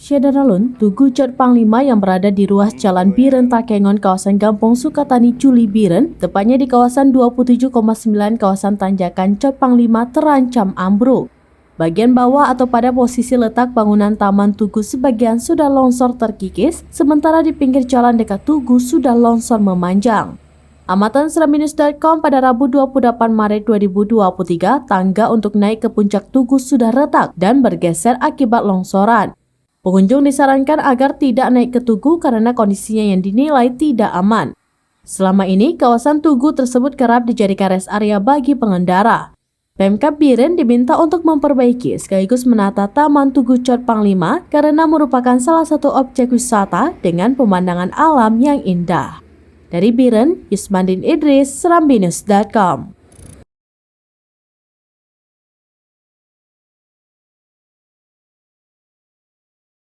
Syadaralun, Tugu Cot Panglima yang berada di ruas Jalan Biren Takengon kawasan Gampong Sukatani Culi Biren, tepatnya di kawasan 27,9 kawasan tanjakan Cot Panglima terancam ambruk. Bagian bawah atau pada posisi letak bangunan Taman Tugu sebagian sudah longsor terkikis, sementara di pinggir jalan dekat Tugu sudah longsor memanjang. Amatan Seramnews.com pada Rabu 28 Maret 2023, tangga untuk naik ke puncak Tugu sudah retak dan bergeser akibat longsoran. Pengunjung disarankan agar tidak naik ke Tugu karena kondisinya yang dinilai tidak aman. Selama ini, kawasan Tugu tersebut kerap dijadikan rest area bagi pengendara. Pemkab Biren diminta untuk memperbaiki sekaligus menata Taman Tugu Cot Panglima karena merupakan salah satu objek wisata dengan pemandangan alam yang indah. Dari Biren, Yusmandin Idris, Seramnews.com.